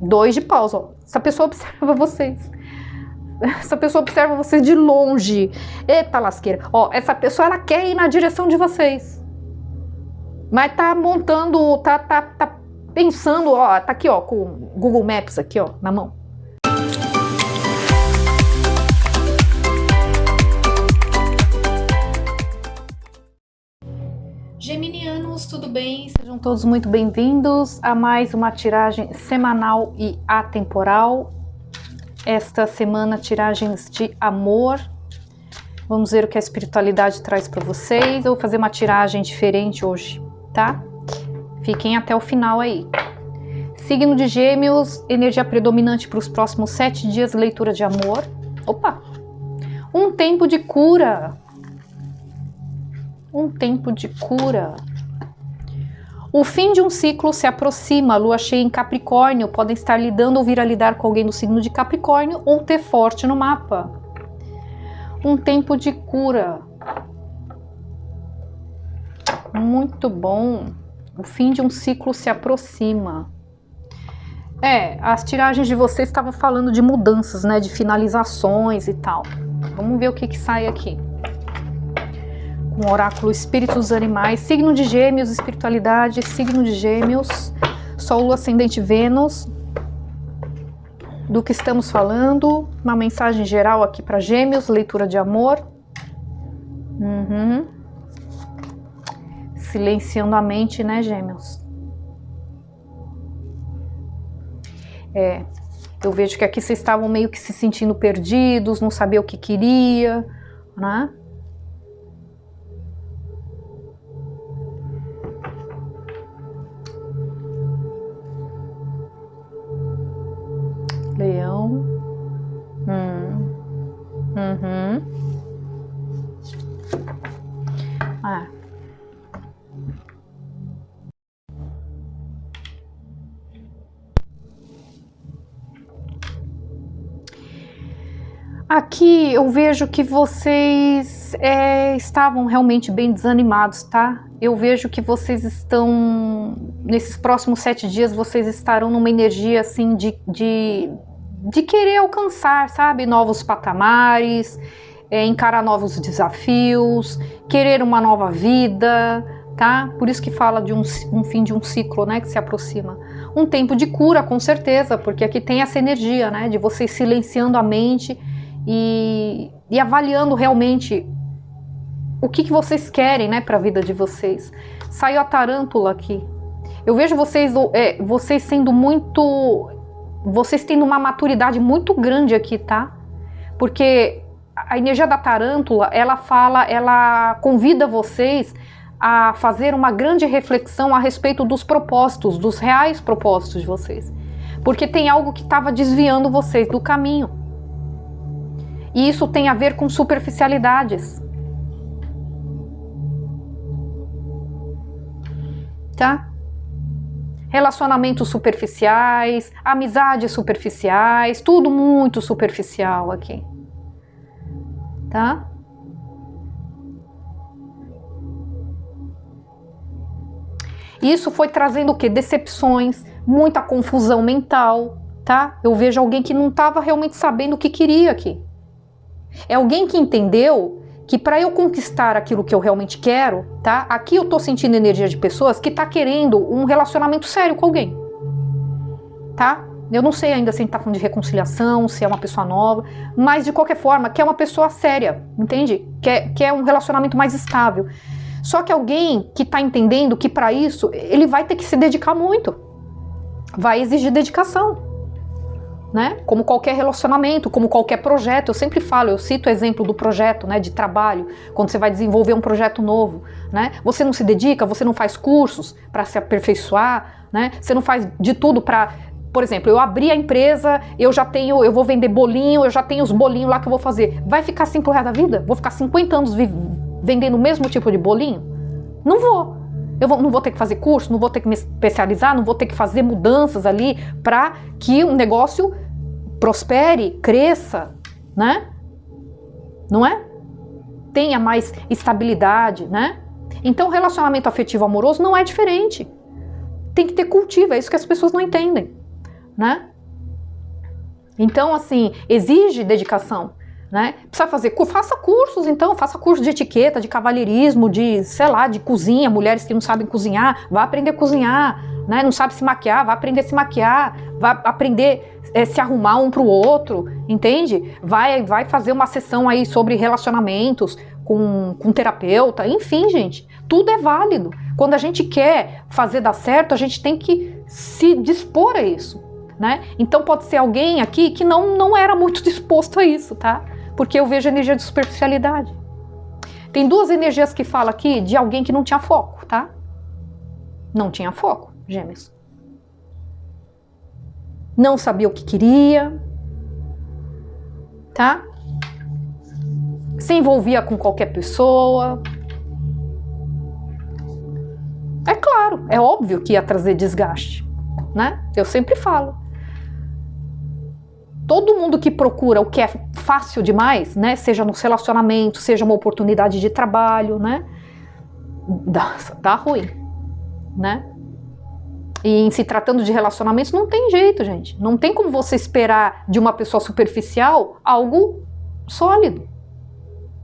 2 de paus, ó. Essa pessoa observa vocês. Essa pessoa observa vocês de longe. Eita lasqueira. Ó, essa pessoa, ela quer ir na direção de vocês. Mas tá montando, tá pensando, ó, tá aqui, ó, com o Google Maps aqui, ó, na mão. Geminianos, tudo bem? Sejam todos muito bem-vindos a mais uma tiragem semanal e atemporal. Esta semana, tiragens de amor. Vamos ver o que a espiritualidade traz para vocês. Eu vou fazer uma tiragem diferente hoje, tá? Fiquem até o final aí. Signo de Gêmeos, energia predominante para os próximos 7 dias, leitura de amor. Opa! Um tempo de cura. Um tempo de cura. O fim de um ciclo se aproxima. Lua cheia em Capricórnio. Podem estar lidando ou vir a lidar com alguém do signo de Capricórnio ou ter forte no mapa. Um tempo de cura. Muito bom. O fim de um ciclo se aproxima. As tiragens de vocês estavam falando de mudanças, né? De finalizações e tal. Vamos ver o que sai aqui. Com o oráculo Espíritos dos Animais, signo de Gêmeos, espiritualidade, signo de Gêmeos, Sol, Lua, Ascendente, Vênus. Do que estamos falando, uma mensagem geral aqui para Gêmeos, leitura de amor. Silenciando a mente, né, Gêmeos? Eu vejo que aqui vocês estavam meio que se sentindo perdidos, não sabiam o que queria, né? Leão. Aqui eu vejo que vocês estavam realmente bem desanimados, tá? Eu vejo que vocês estão, nesses próximos 7 dias, vocês estarão numa energia assim de querer alcançar, sabe? Novos patamares, encarar novos desafios, querer uma nova vida, tá? Por isso que fala de um fim de um ciclo, né? Que se aproxima. Um tempo de cura, com certeza, porque aqui tem essa energia, né? De vocês silenciando a mente e avaliando realmente o que vocês querem, né, para a vida de vocês. Saiu a tarântula aqui. Eu vejo vocês sendo muito... Vocês tendo uma maturidade muito grande aqui, tá? Porque a energia da tarântula, ela convida vocês a fazer uma grande reflexão a respeito dos propósitos, dos reais propósitos de vocês. Porque tem algo que estava desviando vocês do caminho. E isso tem a ver com superficialidades. Tá? Relacionamentos superficiais, amizades superficiais, tudo muito superficial aqui. Tá? Isso foi trazendo o quê? Decepções, muita confusão mental, tá? Eu vejo alguém que não estava realmente sabendo o que queria aqui. É alguém que entendeu que para eu conquistar aquilo que eu realmente quero, tá? Aqui eu tô sentindo energia de pessoas que tá querendo um relacionamento sério com alguém, tá? Eu não sei ainda se a gente tá falando de reconciliação, se é uma pessoa nova, mas de qualquer forma, quer uma pessoa séria, entende? Quer um relacionamento mais estável. Só que alguém que tá entendendo que para isso, ele vai ter que se dedicar muito. Vai exigir dedicação. Né? Como qualquer relacionamento, como qualquer projeto, eu sempre falo, eu cito o exemplo do projeto, né, de trabalho, quando você vai desenvolver um projeto novo, né? Você não se dedica, você não faz cursos para se aperfeiçoar, né? Você não faz de tudo para, por exemplo, eu abri a empresa, eu vou vender bolinho, eu já tenho os bolinhos lá que eu vou fazer. Vai ficar assim pro resto da vida? Vou ficar 50 anos vendendo o mesmo tipo de bolinho? Não vou. Não vou ter que fazer curso, não vou ter que me especializar, não vou ter que fazer mudanças ali para que um negócio prospere, cresça, né? Não é? Tenha mais estabilidade, né? Então, relacionamento afetivo amoroso não é diferente. Tem que ter cultivo, é isso que as pessoas não entendem, né? Então, assim, exige dedicação, né? Precisa fazer, faça cursos, então, faça curso de etiqueta, de cavalheirismo, de, sei lá, de cozinha, mulheres que não sabem cozinhar, vá aprender a cozinhar, né? Não sabe se maquiar, vá aprender a se maquiar, vá aprender se arrumar um pro outro, entende? Vai fazer uma sessão aí sobre relacionamentos com terapeuta, enfim, gente, tudo é válido. Quando a gente quer fazer dar certo, a gente tem que se dispor a isso, né? Então pode ser alguém aqui que não era muito disposto a isso, tá? Porque eu vejo energia de superficialidade. Tem duas energias que fala aqui de alguém que não tinha foco, tá? Não tinha foco, Gêmeos. Não sabia o que queria, tá? Se envolvia com qualquer pessoa. É claro, é óbvio que ia trazer desgaste, né? Eu sempre falo. Todo mundo que procura o que é fácil demais, né? Seja no relacionamento, seja uma oportunidade de trabalho, né? Dá ruim, né? E em se tratando de relacionamentos, não tem jeito, gente. Não tem como você esperar de uma pessoa superficial algo sólido,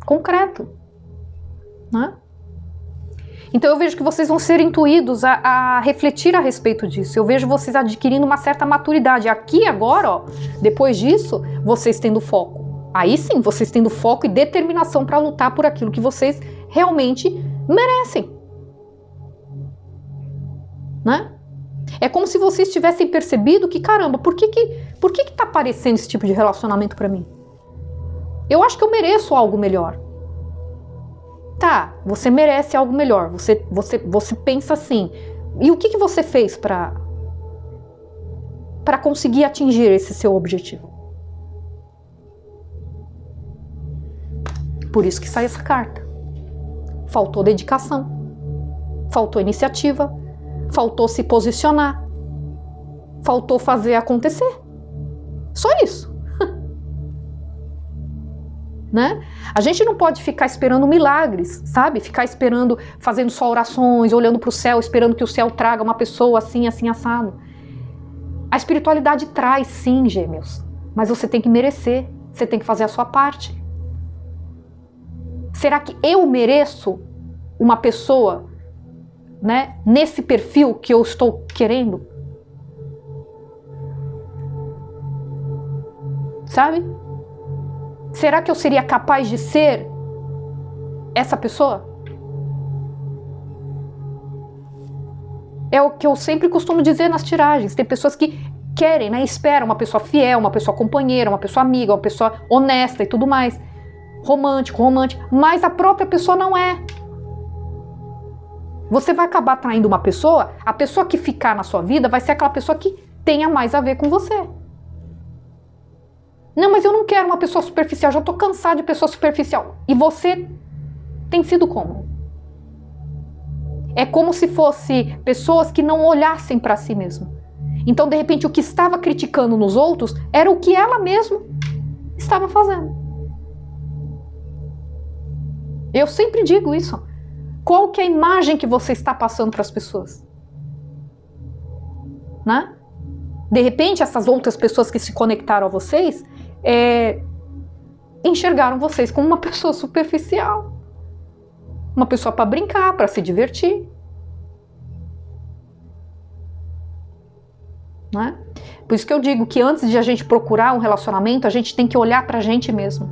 concreto, né? Então eu vejo que vocês vão ser intuídos a refletir a respeito disso. Eu vejo vocês adquirindo uma certa maturidade. Aqui agora, ó, depois disso, vocês tendo foco. Aí sim, vocês tendo foco e determinação para lutar por aquilo que vocês realmente merecem, né? É como se vocês tivessem percebido que, caramba, por que tá aparecendo esse tipo de relacionamento para mim? Eu acho que eu mereço algo melhor. Tá, você merece algo melhor. Você pensa assim. E o que você fez para conseguir atingir esse seu objetivo? Por isso que sai essa carta. Faltou dedicação. Faltou iniciativa. Faltou se posicionar. Faltou fazer acontecer. Só isso. Né? A gente não pode ficar esperando milagres, sabe? Ficar esperando, fazendo só orações, olhando para o céu, esperando que o céu traga uma pessoa assim, assim, assado. A espiritualidade traz, sim, Gêmeos. Mas você tem que merecer. Você tem que fazer a sua parte. Será que eu mereço uma pessoa, né, nesse perfil que eu estou querendo? Sabe? Será que eu seria capaz de ser essa pessoa? É o que eu sempre costumo dizer nas tiragens. Tem pessoas que querem, né, esperam uma pessoa fiel, uma pessoa companheira, uma pessoa amiga, uma pessoa honesta e tudo mais. Romântico, mas a própria pessoa não é. Você vai acabar atraindo uma pessoa, a pessoa que ficar na sua vida vai ser aquela pessoa que tenha mais a ver com você. Não, mas eu não quero uma pessoa superficial, já estou cansado de pessoa superficial. E você tem sido como? É como se fosse pessoas que não olhassem para si mesmo. Então, de repente, o que estava criticando nos outros era o que ela mesma estava fazendo. Eu sempre digo isso. Qual que é a imagem que você está passando para as pessoas? Né? De repente, essas outras pessoas que se conectaram a vocês enxergaram vocês como uma pessoa superficial. Uma pessoa para brincar, para se divertir. Né? Por isso que eu digo que antes de a gente procurar um relacionamento, a gente tem que olhar para a gente mesmo.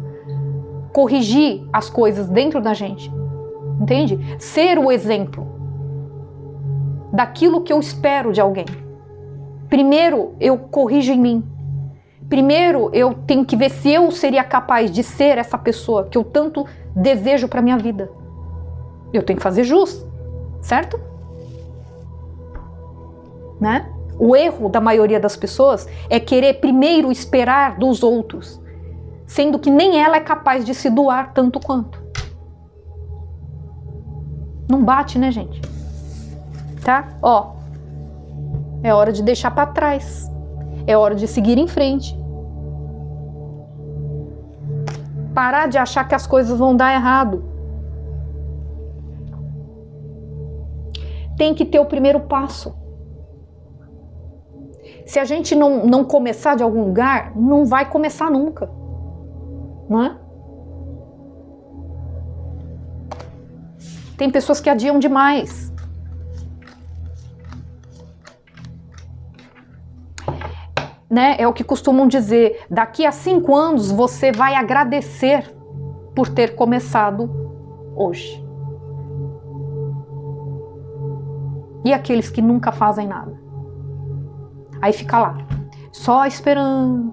Corrigir as coisas dentro da gente. Entende? Ser o exemplo daquilo que eu espero de alguém. Primeiro eu corrijo em mim. Primeiro eu tenho que ver se eu seria capaz de ser essa pessoa que eu tanto desejo para minha vida. Eu tenho que fazer jus, certo? Né? O erro da maioria das pessoas é querer primeiro esperar dos outros, sendo que nem ela é capaz de se doar tanto quanto. Não bate, né, gente? Tá? Ó, é hora de deixar para trás. É hora de seguir em frente. Parar de achar que as coisas vão dar errado. Tem que ter o primeiro passo. Se a gente não começar de algum lugar, não vai começar nunca. Não é? Tem pessoas que adiam demais. Né? É o que costumam dizer, daqui a 5 anos você vai agradecer por ter começado hoje. E aqueles que nunca fazem nada? Aí fica lá, só esperando,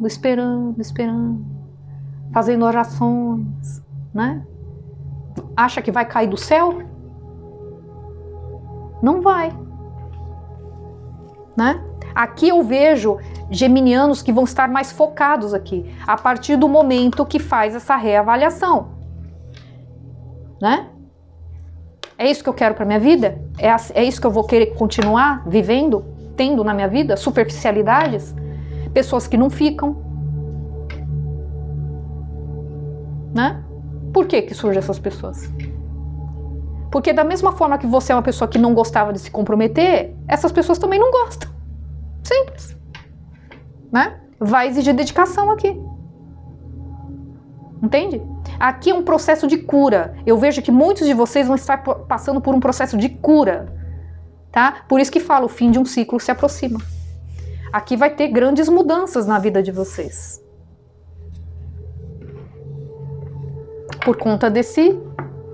fazendo orações, né? Acha que vai cair do céu? Não vai, né? Aqui eu vejo geminianos que vão estar mais focados aqui, a partir do momento que faz essa reavaliação, né? É isso que eu quero para minha vida? É isso que eu vou querer continuar vivendo, tendo na minha vida? Superficialidades? Pessoas que não ficam, né? Por que surgem essas pessoas? Porque da mesma forma que você é uma pessoa que não gostava de se comprometer, essas pessoas também não gostam. Simples, né? Vai exigir dedicação aqui. Entende? Aqui é um processo de cura. Eu vejo que muitos de vocês vão estar passando por um processo de cura, tá? Por isso que falo, o fim de um ciclo se aproxima. Aqui vai ter grandes mudanças na vida de vocês. Por conta desse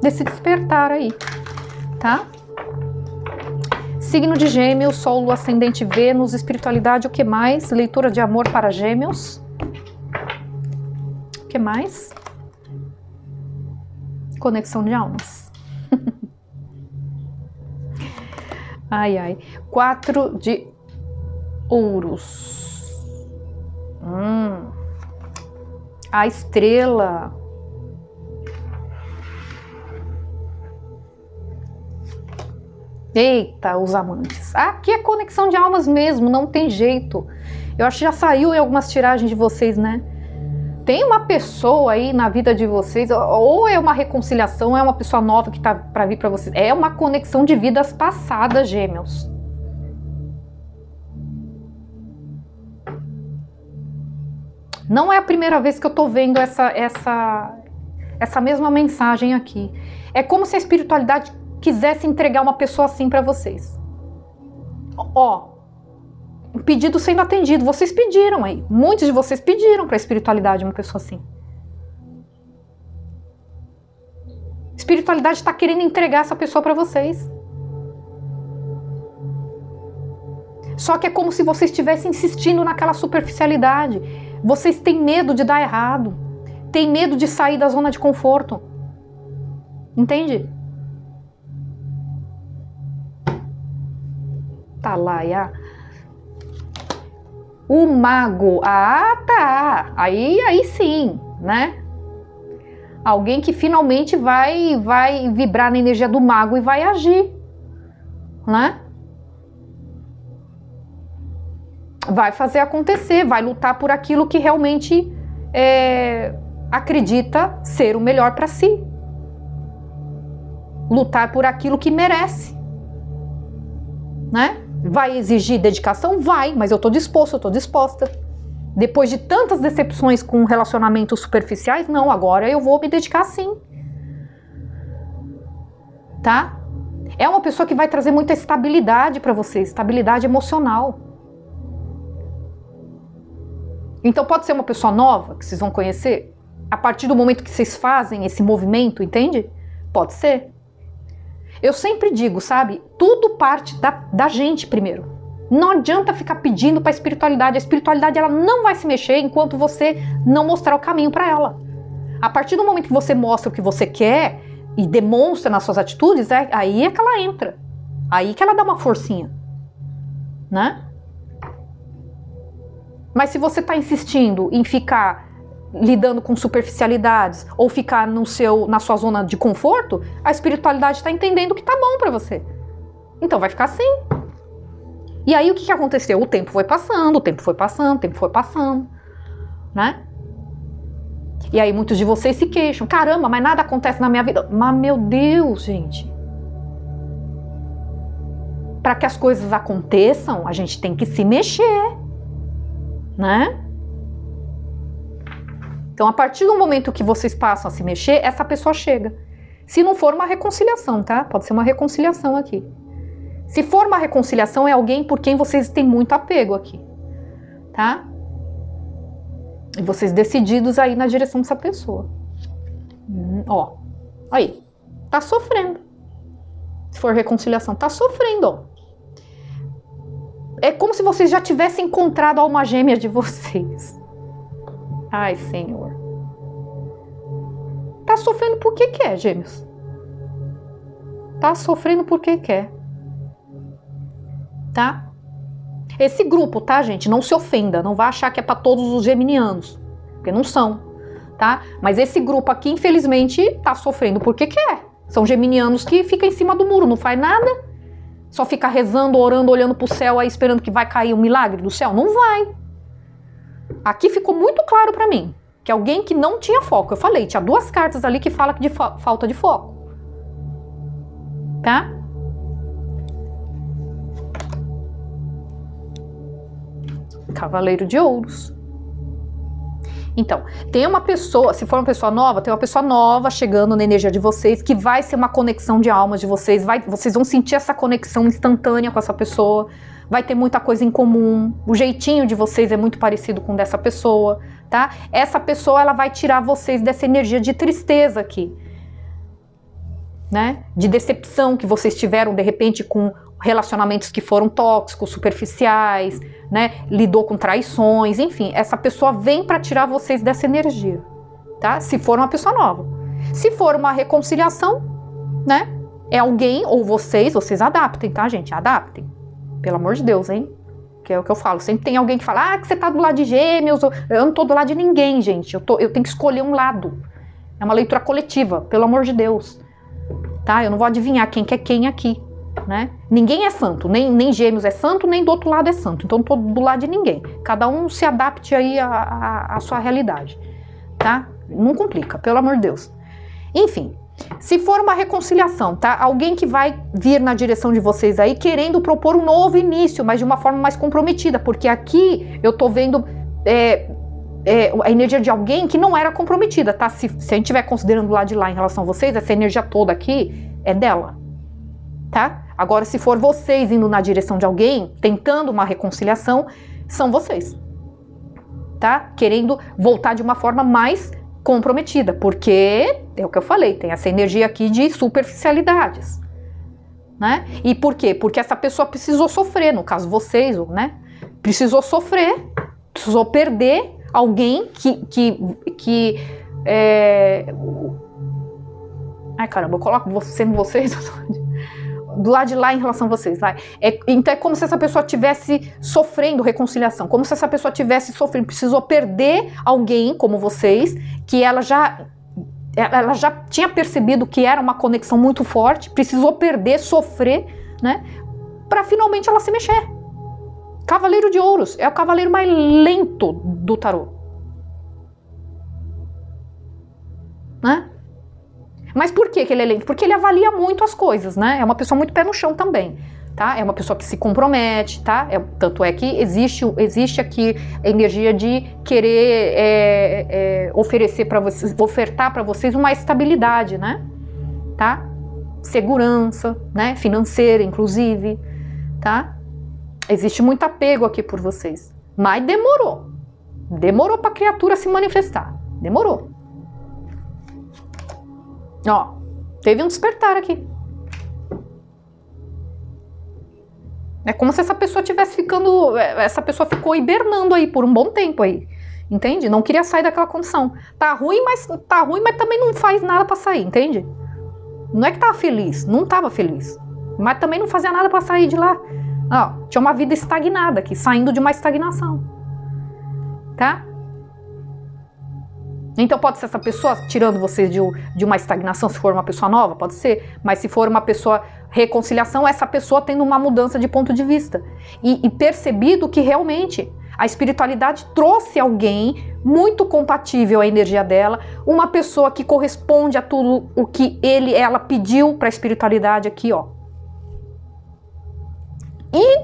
despertar aí, tá? Signo de Gêmeos, Sol, Lua, Ascendente, Vênus, espiritualidade, o que mais? Leitura de amor para Gêmeos. O que mais? Conexão de almas. Ai, ai. 4 de ouros. A estrela. Eita, os amantes. Aqui é conexão de almas mesmo, não tem jeito. Eu acho que já saiu em algumas tiragens de vocês, né? Tem uma pessoa aí na vida de vocês, ou é uma reconciliação, ou é uma pessoa nova que tá para vir para vocês. É uma conexão de vidas passadas, Gêmeos. Não é a primeira vez que eu tô vendo essa mesma mensagem aqui. É como se a espiritualidade quisesse entregar uma pessoa assim para vocês. Ó, um pedido sendo atendido. Vocês pediram aí. Muitos de vocês pediram para a espiritualidade uma pessoa assim. A espiritualidade está querendo entregar essa pessoa para vocês. Só que é como se vocês estivessem insistindo naquela superficialidade. Vocês têm medo de dar errado. Têm medo de sair da zona de conforto. Entende? Tá lá, o mago. Ah, tá. Aí sim, né? Alguém que finalmente vai vibrar na energia do mago e vai agir, né? Vai fazer acontecer, vai lutar por aquilo que realmente acredita ser o melhor para si. Lutar por aquilo que merece, né? Vai exigir dedicação? Vai, mas eu tô disposto, eu tô disposta. Depois de tantas decepções com relacionamentos superficiais, não, agora eu vou me dedicar sim. Tá? É uma pessoa que vai trazer muita estabilidade para vocês, estabilidade emocional. Então pode ser uma pessoa nova que vocês vão conhecer a partir do momento que vocês fazem esse movimento, entende? Pode ser. Eu sempre digo, sabe? Tudo parte da gente primeiro. Não adianta ficar pedindo para a espiritualidade. A espiritualidade ela não vai se mexer enquanto você não mostrar o caminho para ela. A partir do momento que você mostra o que você quer e demonstra nas suas atitudes, aí é que ela entra. Aí que ela dá uma forcinha, né? Mas se você está insistindo em ficar lidando com superficialidades ou ficar na sua zona de conforto, a espiritualidade está entendendo que tá bom para você. Então vai ficar assim. E aí o que aconteceu? O tempo foi passando, né? E aí muitos de vocês se queixam. Caramba, mas nada acontece na minha vida. Mas meu Deus, gente. Para que as coisas aconteçam, a gente tem que se mexer. né? Então, a partir do momento que vocês passam a se mexer, essa pessoa chega. Se não for uma reconciliação, tá? Pode ser uma reconciliação aqui. Se for uma reconciliação, é alguém por quem vocês têm muito apego aqui, tá? E vocês decididos aí na direção dessa pessoa. Ó, aí, tá sofrendo. Se for reconciliação, tá sofrendo, ó. É como se vocês já tivessem encontrado a alma gêmea de vocês. Ai, Senhor. Tá sofrendo por que quer, gêmeos? Tá sofrendo por que quer. Tá? Esse grupo, tá, gente? Não se ofenda, não vai achar que é para todos os geminianos, porque não são, tá? Mas esse grupo aqui, infelizmente, tá sofrendo porque quer. São geminianos que ficam em cima do muro, não faz nada, só fica rezando, orando, olhando pro céu aí, esperando que vai cair um milagre do céu. Não vai. Aqui ficou muito claro para mim que alguém que não tinha foco. Eu falei, tinha 2 cartas ali que falam de falta de foco, tá? Cavaleiro de Ouros. Então, tem uma pessoa, se for uma pessoa nova, tem uma pessoa nova chegando na energia de vocês, que vai ser uma conexão de almas de vocês, vocês vão sentir essa conexão instantânea com essa pessoa, vai ter muita coisa em comum, o jeitinho de vocês é muito parecido com o dessa pessoa, tá? Essa pessoa, ela vai tirar vocês dessa energia de tristeza aqui, né? De decepção que vocês tiveram, de repente, com relacionamentos que foram tóxicos, superficiais, né? Lidou com traições, enfim, essa pessoa vem para tirar vocês dessa energia, tá? Se for uma pessoa nova. Se for uma reconciliação, né? É alguém, ou vocês adaptem, tá, gente? Adaptem. Pelo amor de Deus, hein? Que é o que eu falo. Sempre tem alguém que fala, que você tá do lado de gêmeos. Eu não tô do lado de ninguém, gente. Eu tenho que escolher um lado. É uma leitura coletiva, pelo amor de Deus. Tá? Eu não vou adivinhar quem que é quem aqui. Né? Ninguém é santo, nem gêmeos é santo, nem do outro lado é santo, então não tô do lado de ninguém, cada um se adapte aí à sua realidade, tá? Não complica, pelo amor de Deus. Enfim, se for uma reconciliação, tá? Alguém que vai vir na direção de vocês aí querendo propor um novo início, mas de uma forma mais comprometida, porque aqui eu tô vendo a energia de alguém que não era comprometida, tá? Se a gente estiver considerando lá de lá em relação a vocês, essa energia toda aqui é dela, tá? Agora, se for vocês indo na direção de alguém, tentando uma reconciliação, são vocês, tá? Querendo voltar de uma forma mais comprometida, porque, é o que eu falei, tem essa energia aqui de superficialidades, né? E por quê? Porque essa pessoa precisou sofrer, no caso vocês, né? Precisou sofrer, precisou perder alguém Ai, caramba, eu coloco sendo vocês... do lado de lá em relação a vocês, vai. Então é como se essa pessoa estivesse sofrendo reconciliação, como se essa pessoa estivesse sofrendo, precisou perder alguém como vocês, que ela já tinha percebido que era uma conexão muito forte, precisou perder, sofrer, né, para finalmente ela se mexer. Cavaleiro de Ouros é o cavaleiro mais lento do tarô, né? Mas por que ele é lento? Porque ele avalia muito as coisas, né? É uma pessoa muito pé no chão também, tá? É uma pessoa que se compromete, tá? Tanto é que existe aqui a energia de querer oferecer para vocês, ofertar para vocês uma estabilidade, né? Tá? Segurança, né? Financeira, inclusive, tá? Existe muito apego aqui por vocês, mas demorou para a criatura se manifestar, demorou. Ó, teve um despertar aqui. É como se essa pessoa tivesse ficando... Essa pessoa ficou hibernando aí por um bom tempo aí. Entende? Não queria sair daquela condição. Tá ruim, mas também não faz nada pra sair, entende? Não é que tava feliz, não tava feliz. Mas também não fazia nada pra sair de lá. Ó, tinha uma vida estagnada aqui, saindo de uma estagnação. Tá? Então pode ser essa pessoa tirando vocês de uma estagnação, se for uma pessoa nova, pode ser. Mas se for uma pessoa reconciliação, essa pessoa tendo uma mudança de ponto de vista. E percebido que realmente a espiritualidade trouxe alguém muito compatível à energia dela, uma pessoa que corresponde a tudo o que ela pediu para a espiritualidade aqui, ó. E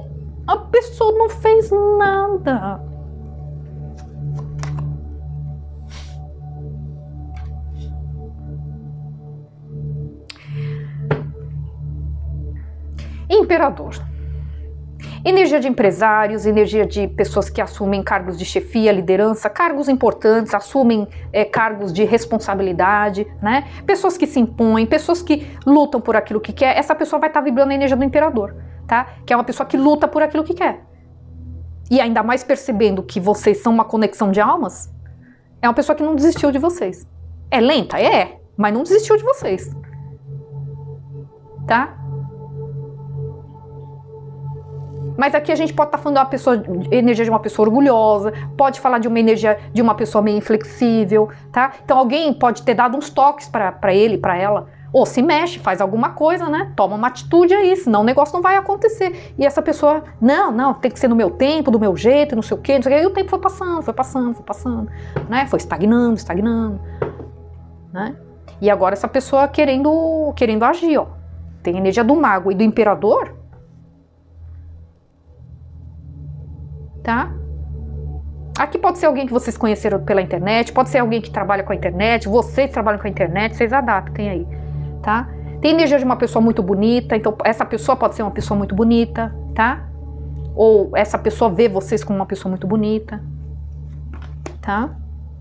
a pessoa não fez nada. imperador. Energia de empresários, energia de pessoas que assumem cargos de chefia, liderança, cargos importantes, assumem cargos de responsabilidade, né? Pessoas que se impõem, pessoas que lutam por aquilo que quer. Essa pessoa vai estar vibrando a energia do imperador, tá? Que é uma pessoa que luta por aquilo que quer. E ainda mais percebendo que vocês são uma conexão de almas, é uma pessoa que não desistiu de vocês. É lenta? É, mas não desistiu de vocês. Tá? Mas aqui a gente pode estar falando de uma pessoa, energia de uma pessoa orgulhosa, pode falar de uma energia de uma pessoa meio inflexível, tá? Então alguém pode ter dado uns toques para ele, para ela, ou se mexe, faz alguma coisa, né? Toma uma atitude aí, senão o negócio não vai acontecer. E essa pessoa, não, tem que ser no meu tempo, do meu jeito, não sei o quê, não sei o quê. E o tempo foi passando, né? Foi estagnando, né? E agora essa pessoa querendo agir, ó. Tem a energia do mago e do imperador, tá? Aqui pode ser alguém que vocês conheceram pela internet, pode ser alguém que trabalha com a internet, vocês trabalham com a internet, vocês adaptem aí, tá? Tem energia de uma pessoa muito bonita, então essa pessoa pode ser uma pessoa muito bonita, tá? Ou essa pessoa vê vocês como uma pessoa muito bonita, tá?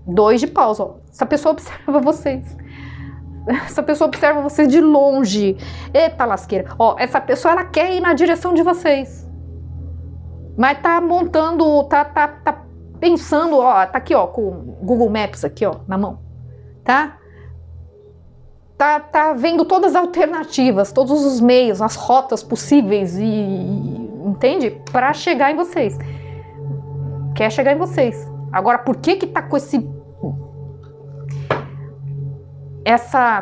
2 de paus, ó. Essa pessoa observa vocês. Essa pessoa observa vocês de longe. Eita lasqueira. Ó, essa pessoa, ela quer ir na direção de vocês. Mas tá montando, tá pensando, ó, tá aqui, ó, com o Google Maps aqui, ó, na mão, tá? Tá vendo todas as alternativas, todos os meios, as rotas possíveis entende? Para chegar em vocês. Quer chegar em vocês. Agora, por que tá com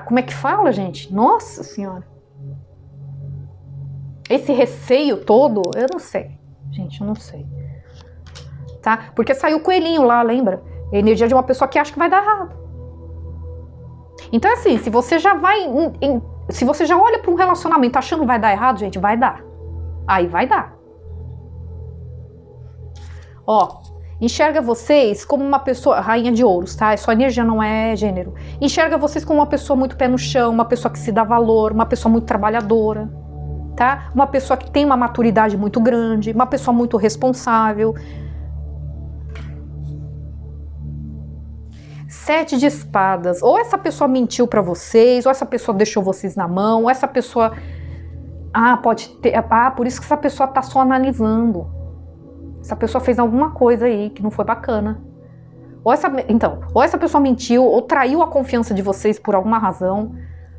como é que fala, gente? Nossa Senhora. Esse receio todo, eu não sei. Gente, eu não sei. Tá? Porque saiu o coelhinho lá, lembra? A energia de uma pessoa que acha que vai dar errado. Então, assim, se você já se você já olha para um relacionamento achando que vai dar errado, gente, vai dar. Aí vai dar. Ó, enxerga vocês como uma pessoa, rainha de ouros, tá? Sua energia não é gênero. Enxerga vocês como uma pessoa muito pé no chão, uma pessoa que se dá valor, uma pessoa muito trabalhadora. Tá? Uma pessoa que tem uma maturidade muito grande, uma pessoa muito responsável. 7 de espadas. Ou essa pessoa mentiu para vocês, ou essa pessoa deixou vocês na mão, ou essa pessoa... pode ter... por isso que essa pessoa tá só analisando. Essa pessoa fez alguma coisa aí que não foi bacana. Ou essa pessoa mentiu, ou traiu a confiança de vocês por alguma razão,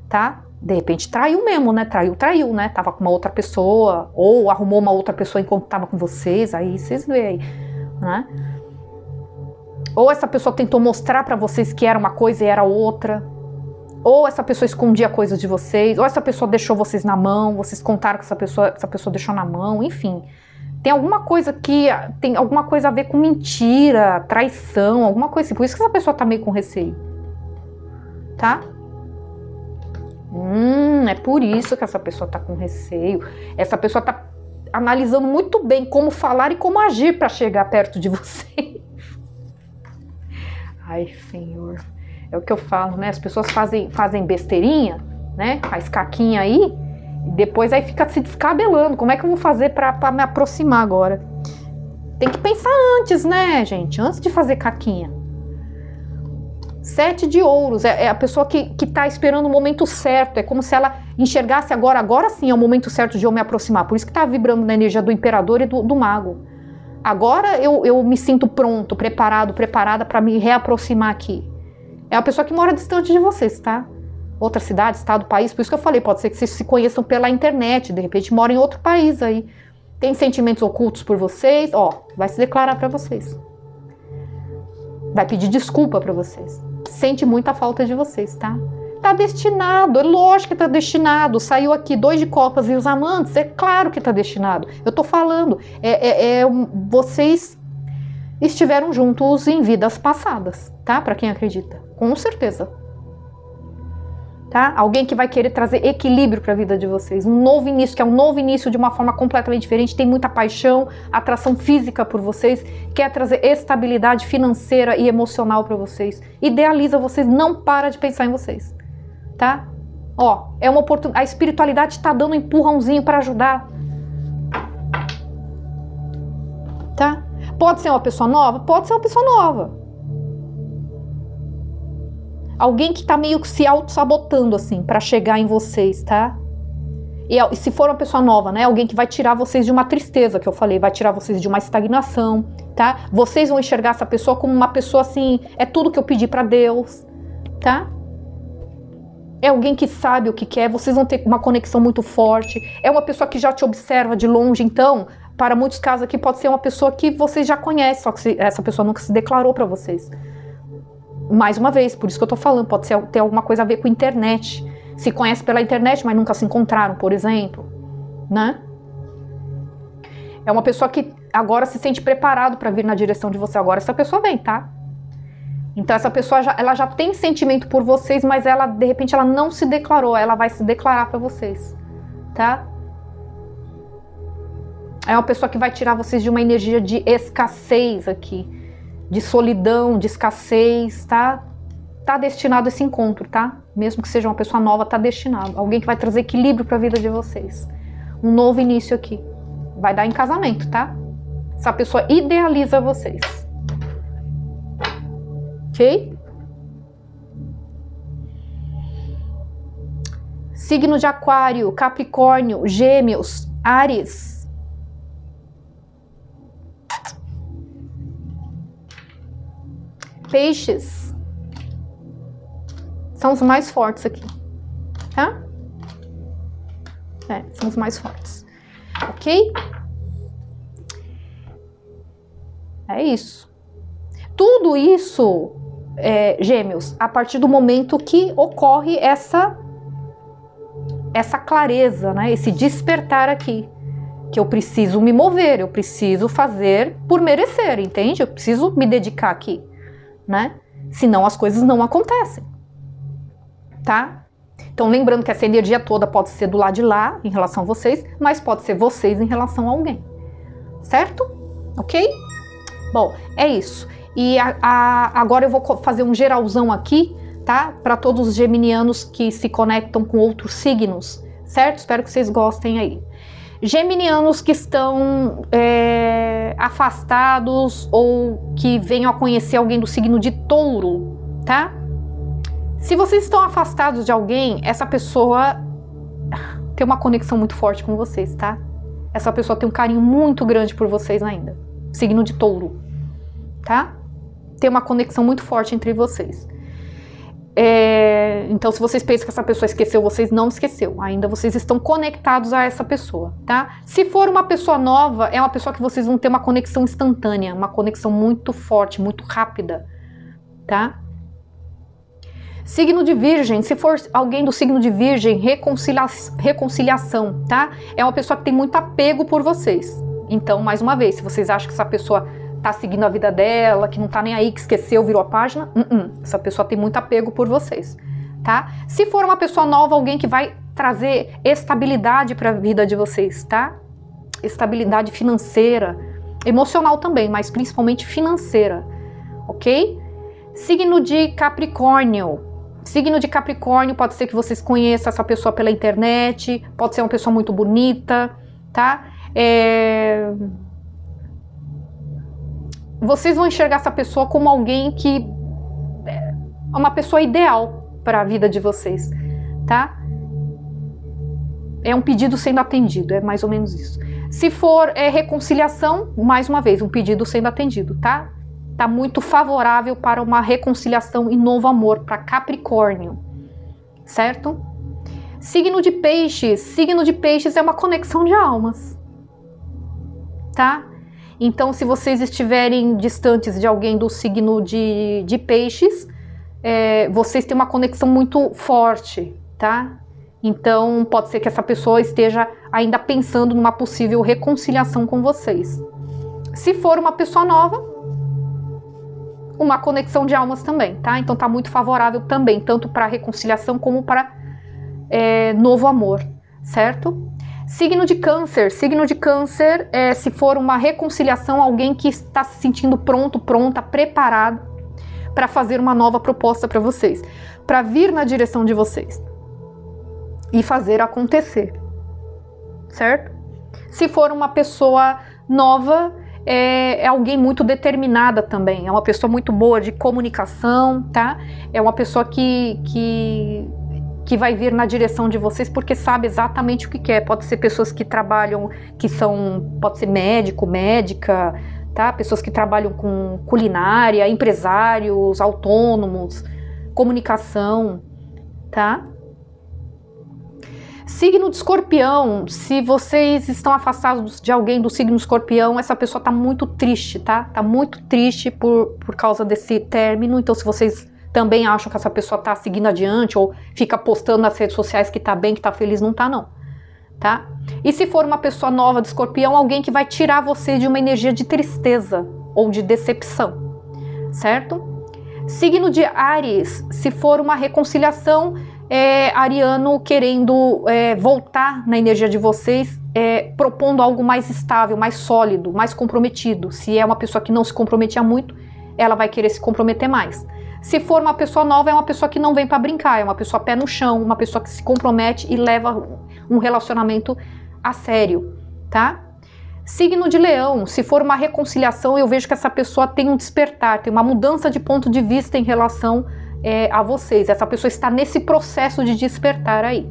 tá? De repente traiu mesmo, né? Traiu, né? Tava com uma outra pessoa, ou arrumou uma outra pessoa enquanto tava com vocês, aí vocês veem, né? Ou essa pessoa tentou mostrar pra vocês que era uma coisa e era outra. Ou essa pessoa escondia coisas de vocês, ou essa pessoa deixou vocês na mão, vocês contaram que essa pessoa deixou na mão, enfim. Tem alguma coisa a ver com mentira, traição, alguma coisa assim. Por isso que essa pessoa tá meio com receio. Tá? É por isso que essa pessoa tá com receio. Essa pessoa tá analisando muito bem como falar e como agir para chegar perto de você. Ai, Senhor. É o que eu falo, né? As pessoas fazem besteirinha, né? Faz caquinha aí, e depois aí fica se descabelando. Como é que eu vou fazer para me aproximar agora? Tem que pensar antes, né, gente? Antes de fazer caquinha. 7 de ouros, é a pessoa que tá esperando o momento certo, é como se ela enxergasse agora sim é o momento certo de eu me aproximar, por isso que tá vibrando na energia do imperador e do mago. Agora eu me sinto pronto, preparada para me reaproximar aqui. É uma pessoa que mora distante de vocês, tá? Outra cidade, estado, país, por isso que eu falei, pode ser que vocês se conheçam pela internet, de repente mora em outro país aí, tem sentimentos ocultos por vocês, ó, vai se declarar para vocês. Vai pedir desculpa para vocês. Sente muita falta de vocês, tá? Tá destinado, é lógico que tá destinado. Saiu aqui 2 de copas e os amantes, é claro que tá destinado. Eu tô falando, vocês estiveram juntos em vidas passadas, tá? Para quem acredita, com certeza. Tá? Alguém que vai querer trazer equilíbrio para a vida de vocês, um novo início, que é um novo início de uma forma completamente diferente, tem muita paixão, atração física por vocês, quer trazer estabilidade financeira e emocional para vocês, idealiza vocês, não para de pensar em vocês, tá? Ó, é uma oportunidade, a espiritualidade está dando um empurrãozinho para ajudar, Pode ser uma pessoa nova? Pode ser uma pessoa nova. Alguém que tá meio que se auto-sabotando, assim, pra chegar em vocês, tá? E se for uma pessoa nova, né? Alguém que vai tirar vocês de uma tristeza, que eu falei, vai tirar vocês de uma estagnação, tá? Vocês vão enxergar essa pessoa como uma pessoa assim, é tudo que eu pedi pra Deus, tá? É alguém que sabe o que quer, vocês vão ter uma conexão muito forte. É uma pessoa que já te observa de longe, então, para muitos casos aqui, pode ser uma pessoa que vocês já conhecem, só que essa pessoa nunca se declarou pra vocês. Mais uma vez, por isso que eu tô falando, pode ter alguma coisa a ver com internet. Se conhece pela internet, mas nunca se encontraram, por exemplo, né? É uma pessoa que agora se sente preparado para vir na direção de você. Agora essa pessoa vem, tá? Então essa pessoa ela já tem sentimento por vocês, mas ela de repente ela não se declarou, ela vai se declarar para vocês, tá? É uma pessoa que vai tirar vocês de uma energia de escassez aqui, de solidão, de escassez, tá? Tá destinado a esse encontro, tá? Mesmo que seja uma pessoa nova, tá destinado. Alguém que vai trazer equilíbrio para a vida de vocês. Um novo início aqui. Vai dar em casamento, tá? Essa pessoa idealiza vocês. Ok? Signo de Aquário, Capricórnio, Gêmeos, Áries. Peixes. São os mais fortes aqui, tá? São os mais fortes, ok? É isso. Tudo isso, Gêmeos, a partir do momento que ocorre essa clareza, né? Esse despertar aqui, que eu preciso me mover, eu preciso fazer por merecer, entende? Eu preciso me dedicar aqui, né? Senão as coisas não acontecem. Tá? Então lembrando que essa energia toda pode ser do lado de lá, em relação a vocês, mas pode ser vocês em relação a alguém. Certo? Ok? Bom, é isso. E agora eu vou fazer um geralzão aqui, tá? Para todos os geminianos que se conectam com outros signos, certo? Espero que vocês gostem aí. Geminianos que estão afastados ou que venham a conhecer alguém do signo de Touro, tá? Se vocês estão afastados de alguém, essa pessoa tem uma conexão muito forte com vocês, tá? Essa pessoa tem um carinho muito grande por vocês ainda. Signo de Touro, tá? Tem uma conexão muito forte entre vocês. Então, se vocês pensam que essa pessoa esqueceu, vocês não esqueceu. Ainda vocês estão conectados a essa pessoa, tá? Se for uma pessoa nova, é uma pessoa que vocês vão ter uma conexão instantânea, uma conexão muito forte, muito rápida, tá? Signo de Virgem, se for alguém do signo de Virgem, reconciliação, tá? É uma pessoa que tem muito apego por vocês. Então, mais uma vez, se vocês acham que essa pessoa tá seguindo a vida dela, que não tá nem aí, que esqueceu, virou a página, essa pessoa tem muito apego por vocês, tá? Se for uma pessoa nova, alguém que vai trazer estabilidade para a vida de vocês, tá? Estabilidade financeira, emocional também, mas principalmente financeira, ok? Signo de Capricórnio. Signo de Capricórnio, pode ser que vocês conheçam essa pessoa pela internet, pode ser uma pessoa muito bonita, tá? Vocês vão enxergar essa pessoa como alguém que é uma pessoa ideal para a vida de vocês, tá? É um pedido sendo atendido, é mais ou menos isso. Se for reconciliação, mais uma vez, um pedido sendo atendido, tá? Tá muito favorável para uma reconciliação e novo amor para Capricórnio, certo? Signo de Peixes é uma conexão de almas, tá? Então, se vocês estiverem distantes de alguém do signo de Peixes, vocês têm uma conexão muito forte, tá? Então, pode ser que essa pessoa esteja ainda pensando numa possível reconciliação com vocês. Se for uma pessoa nova, uma conexão de almas também, tá? Então tá muito favorável também, tanto para reconciliação como para novo amor, certo? Signo de Câncer, se for uma reconciliação, alguém que está se sentindo pronta, preparado para fazer uma nova proposta para vocês, para vir na direção de vocês e fazer acontecer, certo? Se for uma pessoa nova, é alguém muito determinada também, é uma pessoa muito boa de comunicação, tá? É uma pessoa que vai vir na direção de vocês porque sabe exatamente o que quer. Pode ser pessoas que trabalham, pode ser médico, médica, tá? Pessoas que trabalham com culinária, empresários, autônomos, comunicação, tá? Signo de Escorpião, se vocês estão afastados de alguém do signo Escorpião, essa pessoa está muito triste, tá? Tá muito triste por causa desse término. Então, se vocês também acham que essa pessoa está seguindo adiante ou fica postando nas redes sociais que tá bem, que tá feliz, não tá não, tá? E se for uma pessoa nova de Escorpião, alguém que vai tirar você de uma energia de tristeza ou de decepção, certo? Signo de Áries, se for uma reconciliação, ariano querendo voltar na energia de vocês, propondo algo mais estável, mais sólido, mais comprometido. Se é uma pessoa que não se comprometia muito, ela vai querer se comprometer mais. Se for uma pessoa nova, é uma pessoa que não vem para brincar, é uma pessoa pé no chão, uma pessoa que se compromete e leva um relacionamento a sério, tá? Signo de Leão, se for uma reconciliação, eu vejo que essa pessoa tem um despertar, tem uma mudança de ponto de vista em relação a vocês. Essa pessoa está nesse processo de despertar aí,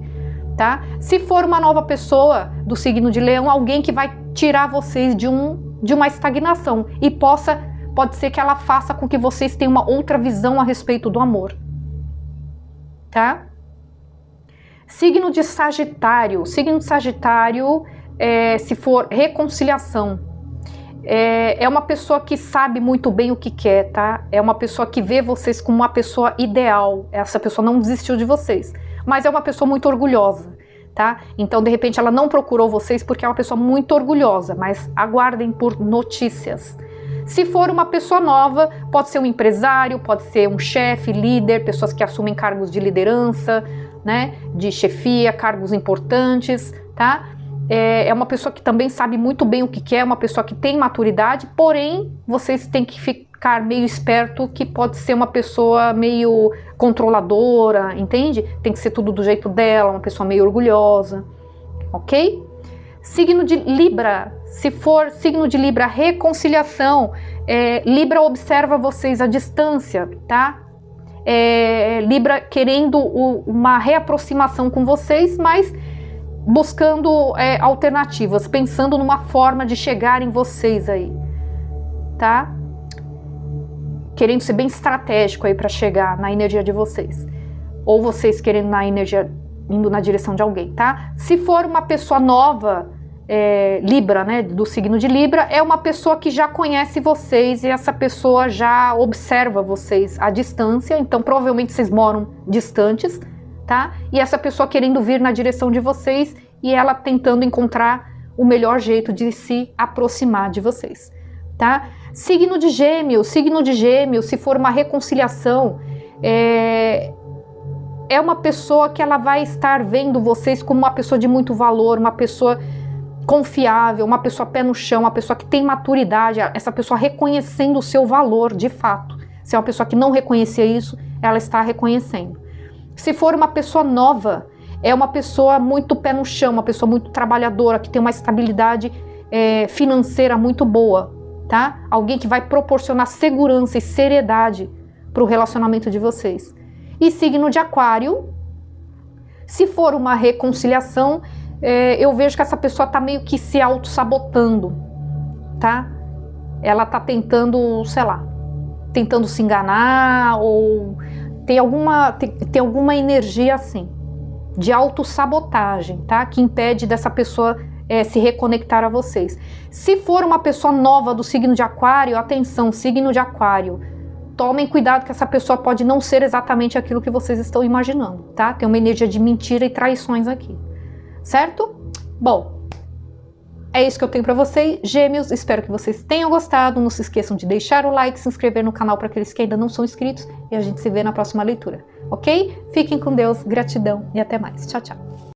tá? Se for uma nova pessoa do signo de Leão, alguém que vai tirar vocês de uma estagnação e pode ser que ela faça com que vocês tenham uma outra visão a respeito do amor, tá? Signo de Sagitário, se for reconciliação, é uma pessoa que sabe muito bem o que quer, tá? É uma pessoa que vê vocês como uma pessoa ideal. Essa pessoa não desistiu de vocês, mas é uma pessoa muito orgulhosa, tá? Então, de repente, ela não procurou vocês porque é uma pessoa muito orgulhosa, mas aguardem por notícias. Se for uma pessoa nova, pode ser um empresário, pode ser um chefe, líder, pessoas que assumem cargos de liderança, né? De chefia, cargos importantes, tá? É uma pessoa que também sabe muito bem o que quer, uma pessoa que tem maturidade, porém, vocês têm que ficar meio esperto, que pode ser uma pessoa meio controladora, entende? Tem que ser tudo do jeito dela, uma pessoa meio orgulhosa, ok? Signo de Libra, se for signo de Libra, reconciliação, Libra observa vocês à distância, tá? Libra querendo uma reaproximação com vocês, mas buscando alternativas, pensando numa forma de chegar em vocês aí, tá? Querendo ser bem estratégico aí para chegar na energia de vocês, ou vocês querendo na energia, indo na direção de alguém, tá? Se for uma pessoa nova, Libra, né, do signo de Libra, é uma pessoa que já conhece vocês e essa pessoa já observa vocês à distância, então provavelmente vocês moram distantes, tá? E essa pessoa querendo vir na direção de vocês e ela tentando encontrar o melhor jeito de se aproximar de vocês, tá? Signo de Gêmeos, se for uma reconciliação, é uma pessoa que ela vai estar vendo vocês como uma pessoa de muito valor, uma pessoa confiável, uma pessoa pé no chão, uma pessoa que tem maturidade, essa pessoa reconhecendo o seu valor de fato. Se é uma pessoa que não reconhecia isso, ela está reconhecendo. Se for uma pessoa nova, é uma pessoa muito pé no chão, uma pessoa muito trabalhadora, que tem uma estabilidade financeira muito boa, tá? Alguém que vai proporcionar segurança e seriedade para o relacionamento de vocês. E signo de Aquário, se for uma reconciliação, eu vejo que essa pessoa está meio que se auto-sabotando, tá? Ela está tentando, sei lá, tentando se enganar ou tem alguma energia assim, de autossabotagem, tá? Que impede dessa pessoa se reconectar a vocês. Se for uma pessoa nova do signo de Aquário, atenção, signo de Aquário, tomem cuidado que essa pessoa pode não ser exatamente aquilo que vocês estão imaginando, tá? Tem uma energia de mentira e traições aqui, certo? Bom, é isso que eu tenho para vocês, Gêmeos. Espero que vocês tenham gostado. Não se esqueçam de deixar o like, se inscrever no canal para aqueles que ainda não são inscritos e a gente se vê na próxima leitura, ok? Fiquem com Deus, gratidão e até mais. Tchau, tchau.